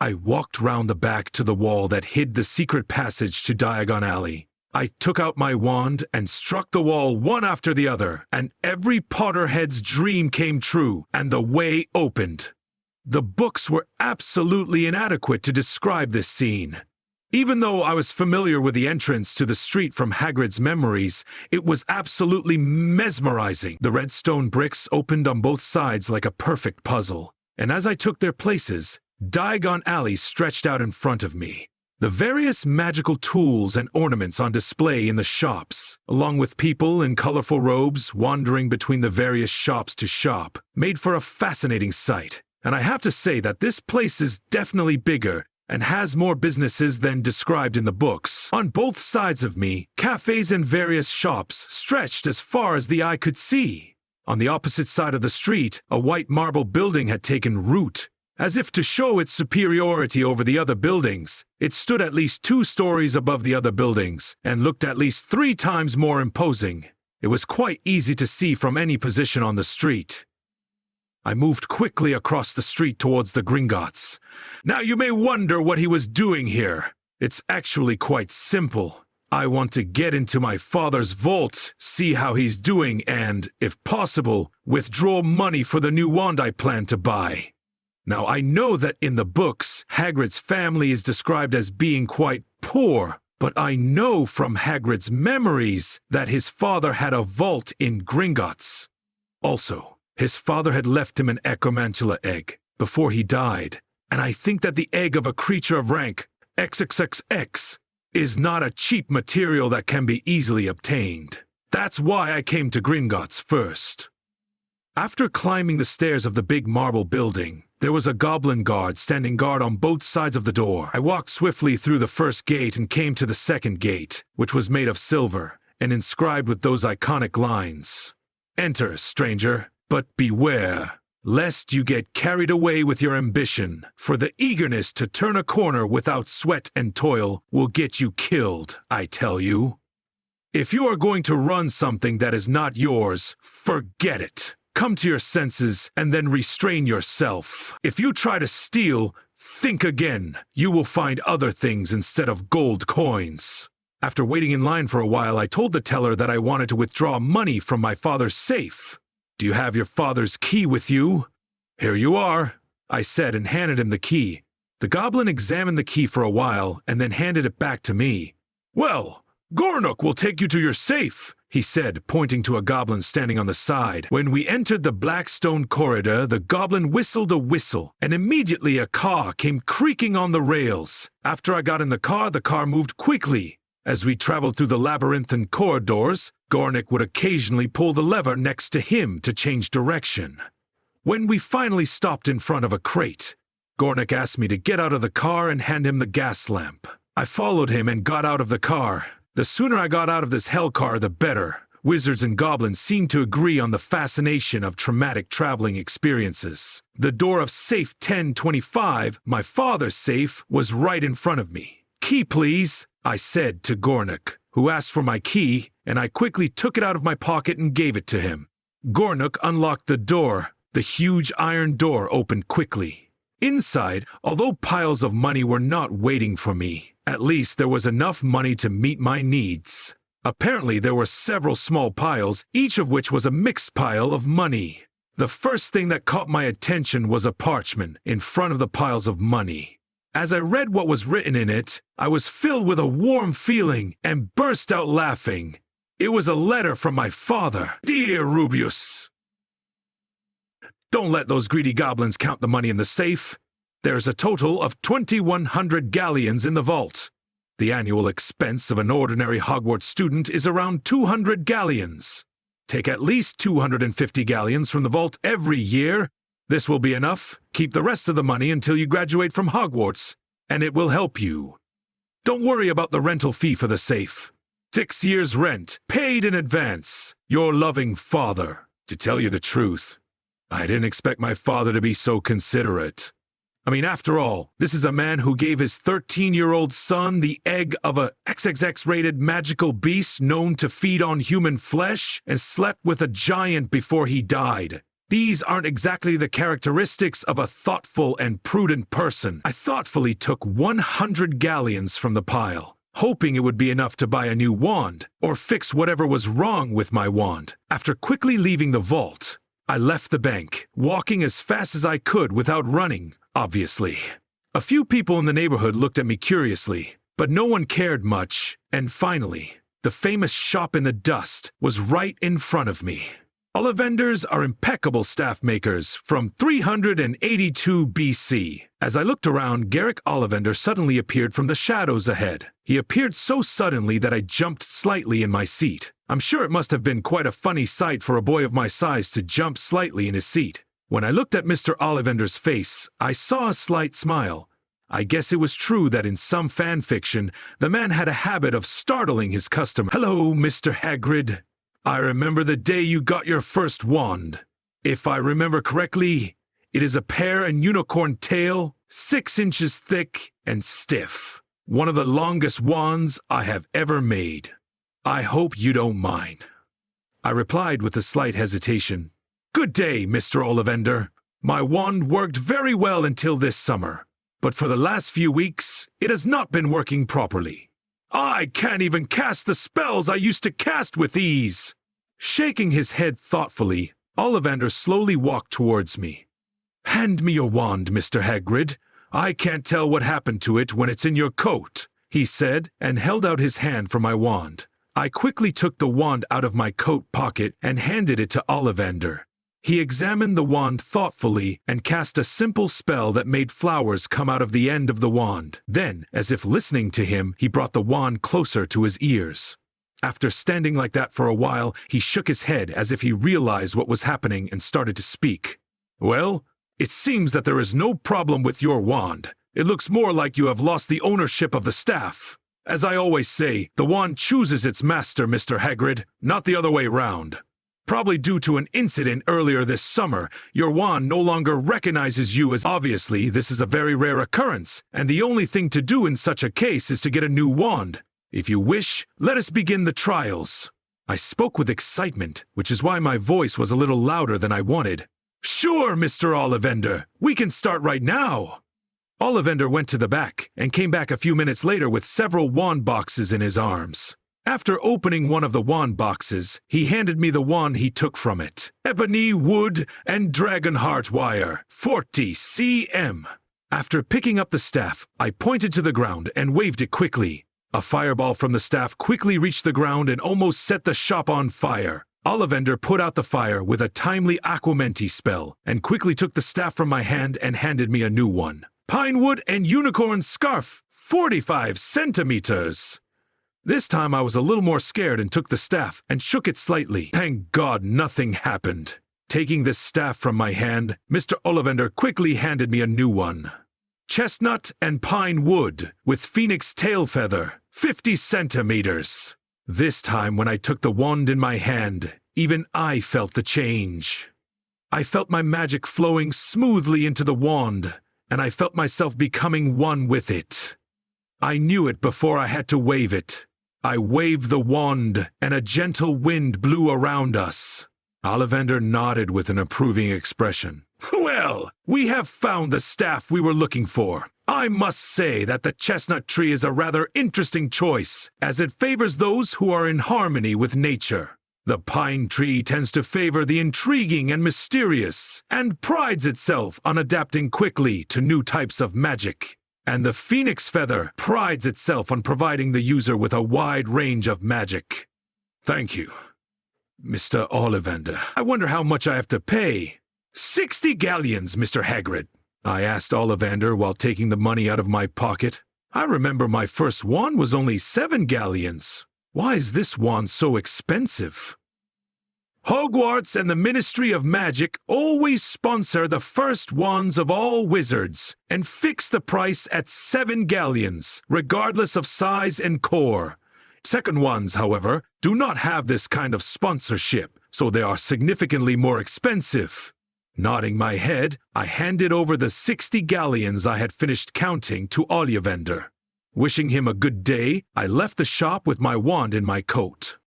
I walked round the back to the wall that hid the secret passage to Diagon Alley. I took out my wand and struck the wall one after the other, and every Potterhead's dream came true, and the way opened. The books were absolutely inadequate to describe this scene. Even though I was familiar with the entrance to the street from Hagrid's memories, it was absolutely mesmerizing. The red stone bricks opened on both sides like a perfect puzzle, and as I took their places, Diagon Alley stretched out in front of me. The various magical tools and ornaments on display in the shops, along with people in colorful robes wandering between the various shops to shop, made for a fascinating sight. And I have to say that this place is definitely bigger and has more businesses than described in the books. On both sides of me, cafes and various shops stretched as far as the eye could see. On the opposite side of the street, a white marble building had taken root. As if to show its superiority over the other buildings, it stood at least 2 stories above the other buildings and looked at least 3 times more imposing. It was quite easy to see from any position on the street. I moved quickly across the street towards the Gringotts. Now you may wonder what he was doing here. It's actually quite simple. I want to get into my father's vault, see how he's doing, and, if possible, withdraw money for the new wand I plan to buy. Now, I know that in the books, Hagrid's family is described as being quite poor, but I know from Hagrid's memories that his father had a vault in Gringotts. Also, his father had left him an Ecomantula egg before he died, and I think that the egg of a creature of rank XXXX is not a cheap material that can be easily obtained. That's why I came to Gringotts first. After climbing the stairs of the big marble building, there was a goblin guard standing guard on both sides of the door. I walked swiftly through the first gate and came to the second gate, which was made of silver and inscribed with those iconic lines. "Enter, stranger, but beware, lest you get carried away with your ambition, for the eagerness to turn a corner without sweat and toil will get you killed, I tell you. If you are going to run something that is not yours, forget it. Come to your senses and then restrain yourself. If you try to steal, think again. You will find other things instead of gold coins." After waiting in line for a while, I told the teller that I wanted to withdraw money from my father's safe. "Do you have your father's key with you?" "Here you are," I said and handed him the key. The goblin examined the key for a while and then handed it back to me. "Well, Gornook will take you to your safe," he said, pointing to a goblin standing on the side. When we entered the black stone corridor, the goblin whistled a whistle, and immediately a car came creaking on the rails. After I got in the car moved quickly. As we traveled through the labyrinthine corridors, Gornook would occasionally pull the lever next to him to change direction. When we finally stopped in front of a crate, Gornook asked me to get out of the car and hand him the gas lamp. I followed him and got out of the car. The sooner I got out of this hell car, the better. Wizards and goblins seemed to agree on the fascination of traumatic traveling experiences. The door of safe 1025, my father's safe, was right in front of me. "Key, please," I said to Gornook, who asked for my key, and I quickly took it out of my pocket and gave it to him. Gornook unlocked the door. The huge iron door opened quickly. Inside, although piles of money were not waiting for me, at least there was enough money to meet my needs. Apparently there were several small piles, each of which was a mixed pile of money. The first thing that caught my attention was a parchment in front of the piles of money. As I read what was written in it, I was filled with a warm feeling and burst out laughing. It was a letter from my father. "Dear Rubeus, don't let those greedy goblins count the money in the safe. There's a total of 2,100 galleons in the vault. The annual expense of an ordinary Hogwarts student is around 200 galleons. Take at least 250 galleons from the vault every year. This will be enough. Keep the rest of the money until you graduate from Hogwarts, and it will help you. Don't worry about the rental fee for the safe. 6 years' rent, paid in advance. Your loving father." To tell you the truth, I didn't expect my father to be so considerate. I mean, after all, this is a man who gave his 13-year-old son the egg of a XXX-rated magical beast known to feed on human flesh and slept with a giant before he died. These aren't exactly the characteristics of a thoughtful and prudent person. I thoughtfully took 100 galleons from the pile, hoping it would be enough to buy a new wand or fix whatever was wrong with my wand. After quickly leaving the vault, I left the bank, walking as fast as I could without running, obviously. A few people in the neighborhood looked at me curiously, but no one cared much, and finally, the famous shop in the dust was right in front of me. Ollivanders are impeccable staff makers from 382 BC. As I looked around, Garrick Ollivander suddenly appeared from the shadows ahead. He appeared so suddenly that I jumped slightly in my seat. I'm sure it must have been quite a funny sight for a boy of my size to jump slightly in his seat. When I looked at Mr. Ollivander's face, I saw a slight smile. I guess it was true that in some fan fiction, the man had a habit of startling his customer. "Hello, Mr. Hagrid. I remember the day you got your first wand. If I remember correctly, it is a pear and unicorn tail, 6 inches thick and stiff. One of the longest wands I have ever made. I hope you don't mind." I replied with a slight hesitation. "Good day, Mr. Ollivander. My wand worked very well until this summer, but for the last few weeks, it has not been working properly. I can't even cast the spells I used to cast with ease." Shaking his head thoughtfully, Ollivander slowly walked towards me. "Hand me your wand, Mr. Hagrid. I can't tell what happened to it when it's in your coat," he said, and held out his hand for my wand. I quickly took the wand out of my coat pocket and handed it to Ollivander. He examined the wand thoughtfully and cast a simple spell that made flowers come out of the end of the wand. Then, as if listening to him, he brought the wand closer to his ears. After standing like that for a while, he shook his head as if he realized what was happening and started to speak. "Well, it seems that there is no problem with your wand. It looks more like you have lost the ownership of the staff. As I always say, the wand chooses its master, Mr. Hagrid, not the other way round. Probably due to an incident earlier this summer, your wand no longer recognizes you as obviously this is a very rare occurrence, and the only thing to do in such a case is to get a new wand. If you wish, let us begin the trials." I spoke with excitement, which is why my voice was a little louder than I wanted. "Sure, Mr. Ollivander, we can start right now." Ollivander went to the back and came back a few minutes later with several wand boxes in his arms. After opening one of the wand boxes, he handed me the wand he took from it. "Ebony, wood, and dragonheart wire, 40 cm. After picking up the staff, I pointed to the ground and waved it quickly. A fireball from the staff quickly reached the ground and almost set the shop on fire. Ollivander put out the fire with a timely aquamenti spell and quickly took the staff from my hand and handed me a new one. "Pinewood and unicorn scarf, 45 centimeters. This time I was a little more scared and took the staff and shook it slightly. Thank God nothing happened. Taking this staff from my hand, Mr. Ollivander quickly handed me a new one. "Chestnut and pine wood with phoenix tail feather, 50 centimeters. This time when I took the wand in my hand, even I felt the change. I felt my magic flowing smoothly into the wand, and I felt myself becoming one with it. I knew it before I had to wave it. I waved the wand, and a gentle wind blew around us." Ollivander nodded with an approving expression. "Well, we have found the staff we were looking for. I must say that the chestnut tree is a rather interesting choice, as it favors those who are in harmony with nature. The pine tree tends to favor the intriguing and mysterious, and prides itself on adapting quickly to new types of magic. And the phoenix feather prides itself on providing the user with a wide range of magic. Thank you, Mr. Ollivander. I wonder how much I have to pay." 60 galleons, Mr. Hagrid," I asked Ollivander while taking the money out of my pocket. "I remember my first wand was only 7 galleons. Why is this wand so expensive?" "Hogwarts and the Ministry of Magic always sponsor the first wands of all wizards and fix the price at 7 galleons, regardless of size and core. Second wands, however, do not have this kind of sponsorship, so they are significantly more expensive." Nodding my head, I handed over the 60 galleons I had finished counting to Ollivander. Wishing him a good day, I left the shop with my wand in my coat.